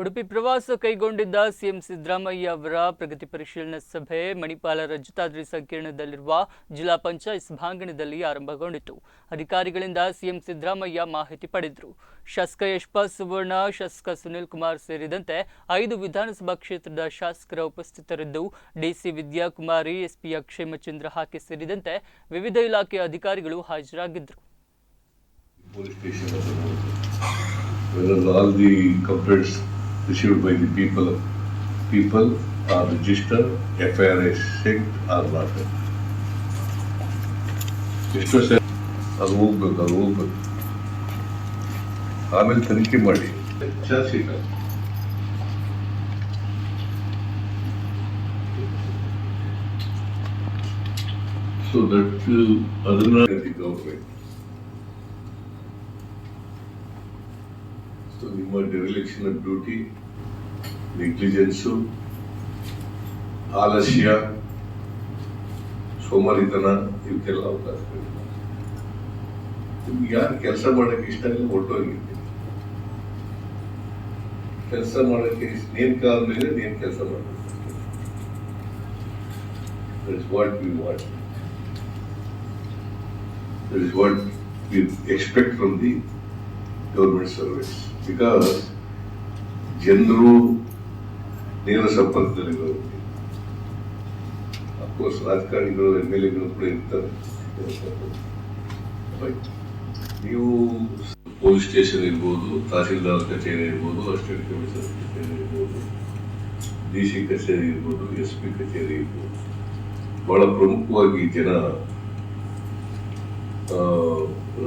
ಉಡುಪಿ ಪ್ರವಾಸ ಕೈಗೊಂಡಿದ್ದ ಸಿಎಂ ಸಿದ್ದರಾಮಯ್ಯ ಅವರ ಪ್ರಗತಿ ಪರಿಶೀಲನಾ ಸಭೆ ಮಣಿಪಾಲ ರಜತಾದ್ರಿ ಸಂಕೀರ್ಣದಲ್ಲಿರುವ ಜಿಲ್ಲಾ ಪಂಚಾಯತ್ ಸಭಾಂಗಣದಲ್ಲಿ ಆರಂಭಗೊಂಡಿತು. ಅಧಿಕಾರಿಗಳಿಂದ ಸಿಎಂ ಸಿದ್ದರಾಮಯ್ಯ ಮಾಹಿತಿ ಪಡೆದರು. ಶಾಸಕ ಯಶಪಾಲ್ ಸುವರ್ಣ, ಶಾಸಕ ಸುನಿಲ್ ಕುಮಾರ್ ಸೇರಿದಂತೆ 5 ವಿಧಾನಸಭಾ ಕ್ಷೇತ್ರದ ಶಾಸಕರ ಉಪಸ್ಥಿತರಿದ್ದು, ಡಿಸಿ ವಿದ್ಯಾಕುಮಾರಿ, ಎಸ್ಪಿ ಅಕ್ಷಯ್ ಮಚಂದ್ರ ಹಾಕಿ ಸೇರಿದಂತೆ ವಿವಿಧ ಇಲಾಖೆಯ ಅಧಿಕಾರಿಗಳು ಹಾಜರಾಗಿದ್ದರು. Received by the people are registered, FIR is checked or not. ಎಷ್ಟು ಸರ್ ಅದು ಹೋಗ್ಬೇಕು ಆಮೇಲೆ ತನಿಖೆ ಮಾಡಿ ಚಾರ್ಜ್ ಶೀಟ್ ಸೊ ದಟ್ ಅದನ್ನ ಗವರ್ಮೆಂಟ್ ನಿಮ್ಮ ಡೆರಿಲೆಕ್ಷನ್ ಆಫ್ ಡ್ಯೂಟಿ, ನೆಗ್ಲಿಜೆನ್ಸು, ಆಲಸ್ಯ, ಸೋಮಾರಿತನ ಇವಕ್ಕೆಲ್ಲ ಅವಕಾಶ ನಿಮ್ಗೆ ಯಾರು ಕೆಲಸ ಮಾಡಕ್ಕೆ ಇಷ್ಟ ಇಲ್ಲ ಹೊರಟೋಗಿರ್ತೀನಿ. ಕೆಲಸ ಮಾಡಕ್ಕೆ ನೇಮಕ ಆದ್ಮೇಲೆ ನೀನ್ ಕೆಲಸ ಮಾಡಬೇಕು. That is what we want. That is what we expect from the government service. Because ಜನರು ನೇರ ಸಂಪರ್ಕದಲ್ಲಿರೋರು, ಅಫ್ಕೋರ್ಸ್ ರಾಜಕಾರಣಿಗಳು MLAಗಳು ಕೂಡ ಇರ್ತಾರೆ. ನೀವು ಪೊಲೀಸ್ ಸ್ಟೇಷನ್ ಇರ್ಬೋದು, ತಹಸೀಲ್ದಾರ್ ಕಚೇರಿ ಇರ್ಬೋದು, ಅಸಿಸ್ಟೆಂಟ್ ಕಮಿಷನರ್ ಕಚೇರಿ ಇರ್ಬೋದು, DC ಕಚೇರಿ ಇರ್ಬೋದು, SP ಕಚೇರಿ ಇರ್ಬೋದು, ಬಹಳ ಪ್ರಮುಖವಾಗಿ ಜನ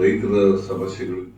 ರೈತರ ಸಮಸ್ಯೆಗಳು